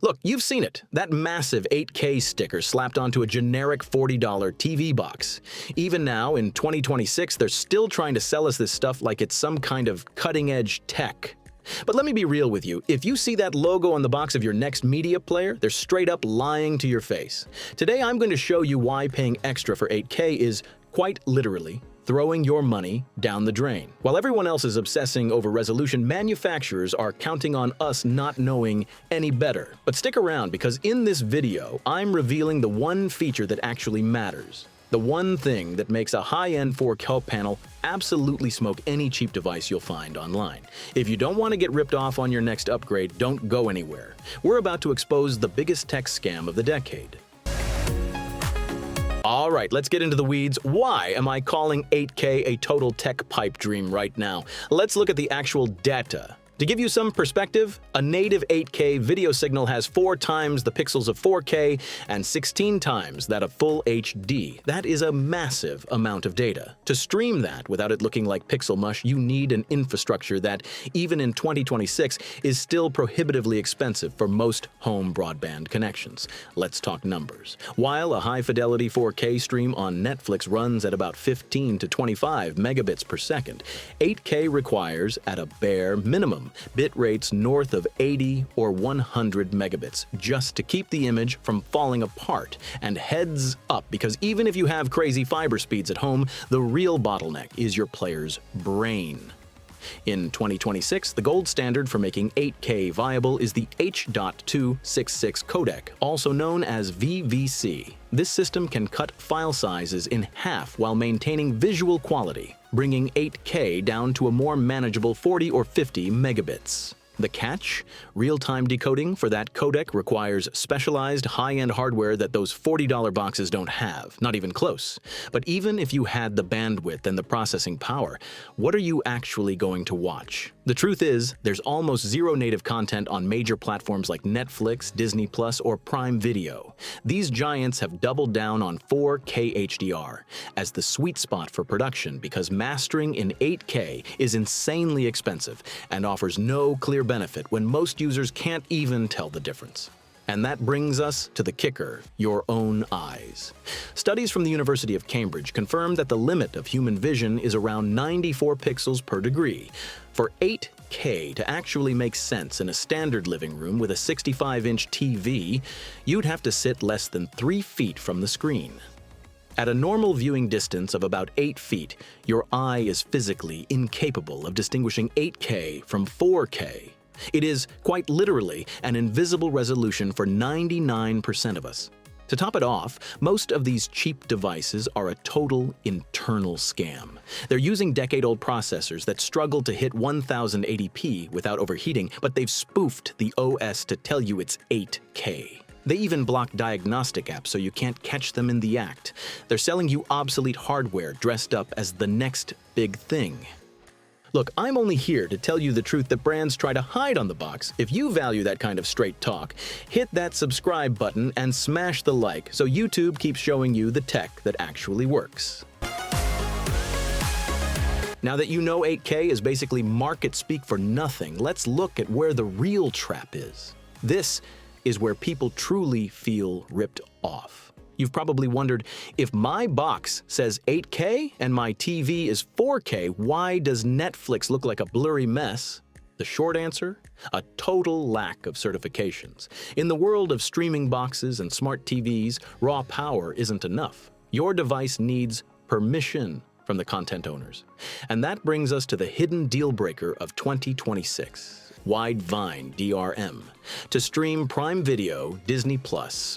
Look, you've seen it, that massive 8K sticker slapped onto a generic $40 TV box. Even now, in 2026, they're still trying to sell us this stuff like it's some kind of cutting-edge tech. But let me be real with you, if you see that logo on the box of your next media player, they're straight up lying to your face. Today I'm going to show you why paying extra for 8K is, quite literally, throwing your money down the drain. While everyone else is obsessing over resolution, manufacturers are counting on us not knowing any better. But stick around, because in this video, I'm revealing the one feature that actually matters. The one thing that makes a high-end 4K panel absolutely smoke any cheap device you'll find online. If you don't want to get ripped off on your next upgrade, don't go anywhere. We're about to expose the biggest tech scam of the decade. All right, let's get into the weeds. Why am I calling 8K a total tech pipe dream right now? Let's look at the actual data. To give you some perspective, a native 8K video signal has 4 times the pixels of 4K and 16 times that of full HD. That is a massive amount of data. To stream that without it looking like pixel mush, you need an infrastructure that, even in 2026, is still prohibitively expensive for most home broadband connections. Let's talk numbers. While a high-fidelity 4K stream on Netflix runs at about 15 to 25 megabits per second, 8K requires, at a bare minimum, bit rates north of 80 or 100 megabits just to keep the image from falling apart. And heads up, because even if you have crazy fiber speeds at home, the real bottleneck is your player's brain. In 2026, the gold standard for making 8K viable is the H.266 codec, also known as VVC. This system can cut file sizes in half while maintaining visual quality, bringing 8K down to a more manageable 40 or 50 megabits. The catch? Real-time decoding for that codec requires specialized high-end hardware that those $40 boxes don't have, not even close. But even if you had the bandwidth and the processing power, what are you actually going to watch? The truth is, there's almost zero native content on major platforms like Netflix, Disney+, or Prime Video. These giants have doubled down on 4K HDR as the sweet spot for production because mastering in 8K is insanely expensive and offers no clear benefit when most users can't even tell the difference. And that brings us to the kicker, your own eyes. Studies from the University of Cambridge confirm that the limit of human vision is around 94 pixels per degree. For 8K to actually make sense in a standard living room with a 65-inch TV, you'd have to sit less than 3 feet from the screen. At a normal viewing distance of about 8 feet, your eye is physically incapable of distinguishing 8K from 4K. It is, quite literally, an invisible resolution for 99% of us. To top it off, most of these cheap devices are a total internal scam. They're using decade-old processors that struggle to hit 1080p without overheating, but they've spoofed the OS to tell you it's 8K. They even block diagnostic apps so you can't catch them in the act. They're selling you obsolete hardware dressed up as the next big thing. Look, I'm only here to tell you the truth that brands try to hide on the box. If you value that kind of straight talk, hit that subscribe button and smash the like so YouTube keeps showing you the tech that actually works. Now that you know 8K is basically market speak for nothing, let's look at where the real trap is. This is where people truly feel ripped off. You've probably wondered, if my box says 8K and my TV is 4K, why does Netflix look like a blurry mess? The short answer? A total lack of certifications. In the world of streaming boxes and smart TVs, raw power isn't enough. Your device needs permission from the content owners. And that brings us to the hidden deal breaker of 2026. Widevine DRM. To stream Prime Video, Disney+,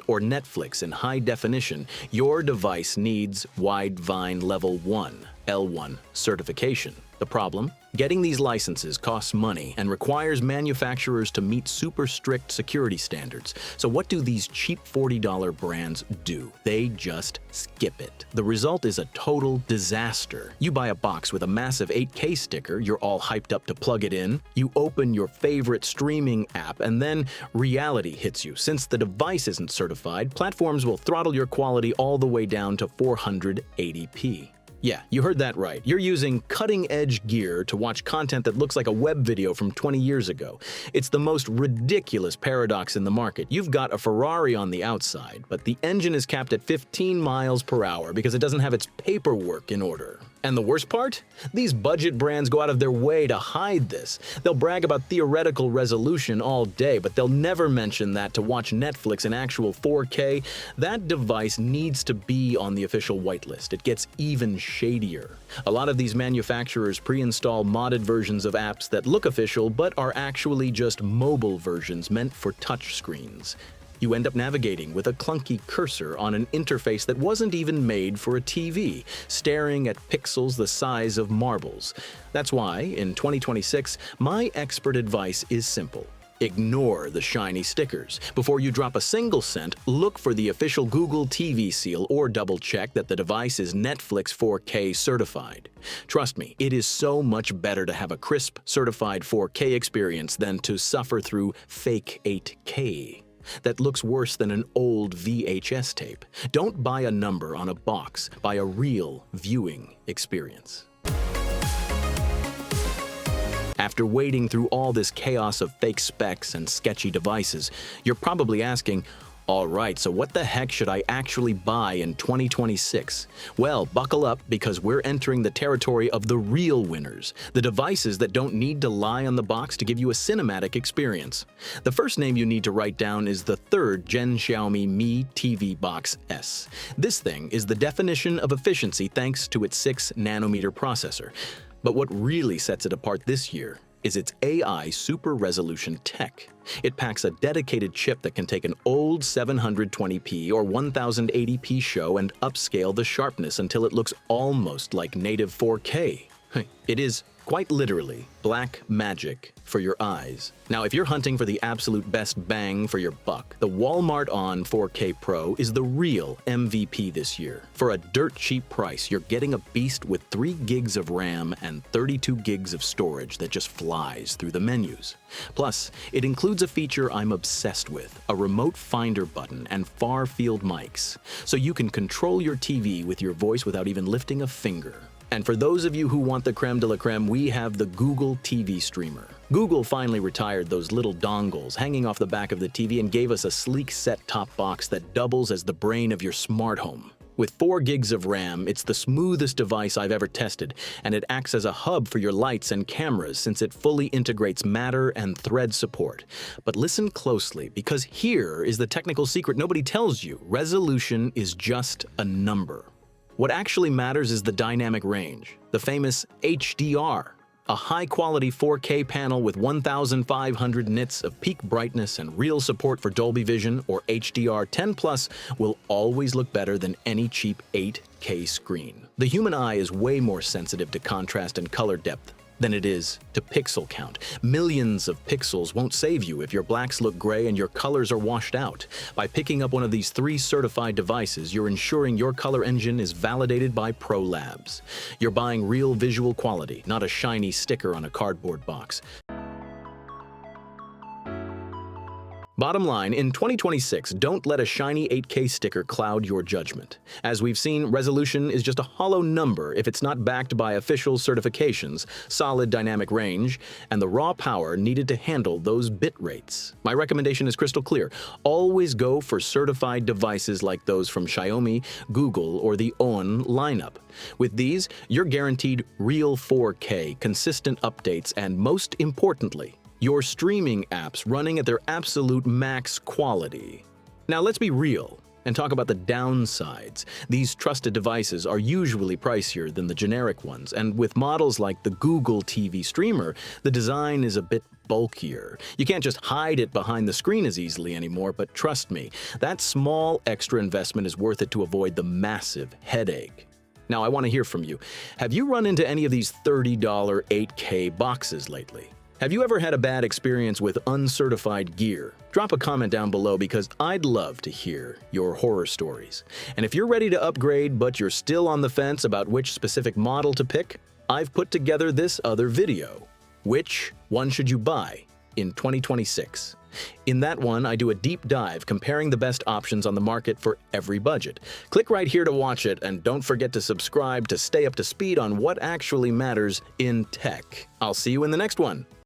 or Netflix in high definition, your device needs Widevine Level 1, L1 certification. The problem? Getting these licenses costs money and requires manufacturers to meet super strict security standards. So what do these cheap $40 brands do? They just skip it. The result is a total disaster. You buy a box with a massive 8K sticker, you're all hyped up to plug it in, you open your favorite streaming app, and then reality hits you. Since the device isn't certified, platforms will throttle your quality all the way down to 480p. Yeah, you heard that right. You're using cutting-edge gear to watch content that looks like a web video from 20 years ago. It's the most ridiculous paradox in the market. You've got a Ferrari on the outside, but the engine is capped at 15 miles per hour because it doesn't have its paperwork in order. And the worst part? These budget brands go out of their way to hide this. They'll brag about theoretical resolution all day, but they'll never mention that to watch Netflix in actual 4K, that device needs to be on the official whitelist. It gets even shadier. A lot of these manufacturers pre-install modded versions of apps that look official but are actually just mobile versions meant for touch screens. You end up navigating with a clunky cursor on an interface that wasn't even made for a TV, staring at pixels the size of marbles. That's why, in 2026, my expert advice is simple. Ignore the shiny stickers. Before you drop a single cent, look for the official Google TV seal or double-check that the device is Netflix 4K certified. Trust me, it is so much better to have a crisp, certified 4K experience than to suffer through fake 8K. That looks worse than an old VHS tape. Don't buy a number on a box, buy a real viewing experience. After wading through all this chaos of fake specs and sketchy devices, you're probably asking, all right, so what the heck should I actually buy in 2026? Well, buckle up because we're entering the territory of the real winners, the devices that don't need to lie on the box to give you a cinematic experience. The first name you need to write down is the 3rd Gen Xiaomi Mi TV Box S. This thing is the definition of efficiency thanks to its 6-nanometer processor. But what really sets it apart this year is its AI super resolution tech. It packs a dedicated chip that can take an old 720p or 1080p show and upscale the sharpness until it looks almost like native 4K. It is, quite literally, black magic for your eyes. Now, if you're hunting for the absolute best bang for your buck, the Walmart On 4K Pro is the real MVP this year. For a dirt cheap price, you're getting a beast with 3 gigs of RAM and 32 gigs of storage that just flies through the menus. Plus, it includes a feature I'm obsessed with, a remote finder button and far-field mics, so you can control your TV with your voice without even lifting a finger. And for those of you who want the creme de la creme, we have the Google TV Streamer. Google finally retired those little dongles hanging off the back of the TV and gave us a sleek set-top box that doubles as the brain of your smart home. With 4 gigs of RAM, it's the smoothest device I've ever tested, and it acts as a hub for your lights and cameras since it fully integrates Matter and Thread support. But listen closely, because here is the technical secret nobody tells you. Resolution is just a number. What actually matters is the dynamic range, the famous HDR. A high-quality 4K panel with 1,500 nits of peak brightness and real support for Dolby Vision or HDR10+ will always look better than any cheap 8K screen. The human eye is way more sensitive to contrast and color depth than it is to pixel count. Millions of pixels won't save you if your blacks look gray and your colors are washed out. By picking up one of these 3 certified devices, you're ensuring your color engine is validated by Pro Labs. You're buying real visual quality, not a shiny sticker on a cardboard box. Bottom line, in 2026, don't let a shiny 8K sticker cloud your judgment. As we've seen, resolution is just a hollow number if it's not backed by official certifications, solid dynamic range, and the raw power needed to handle those bit rates. My recommendation is crystal clear. Always go for certified devices like those from Xiaomi, Google, or the ON lineup. With these, you're guaranteed real 4K, consistent updates, and most importantly, your streaming apps running at their absolute max quality. Now let's be real and talk about the downsides. These trusted devices are usually pricier than the generic ones, and with models like the Google TV Streamer, the design is a bit bulkier. You can't just hide it behind the screen as easily anymore, but trust me, that small extra investment is worth it to avoid the massive headache. Now I want to hear from you. Have you run into any of these $30 8K boxes lately? Have you ever had a bad experience with uncertified gear? Drop a comment down below because I'd love to hear your horror stories. And if you're ready to upgrade but you're still on the fence about which specific model to pick, I've put together this other video. Which one should you buy? in 2026. In that one, I do a deep dive comparing the best options on the market for every budget. Click right here to watch it, and don't forget to subscribe to stay up to speed on what actually matters in tech. I'll see you in the next one.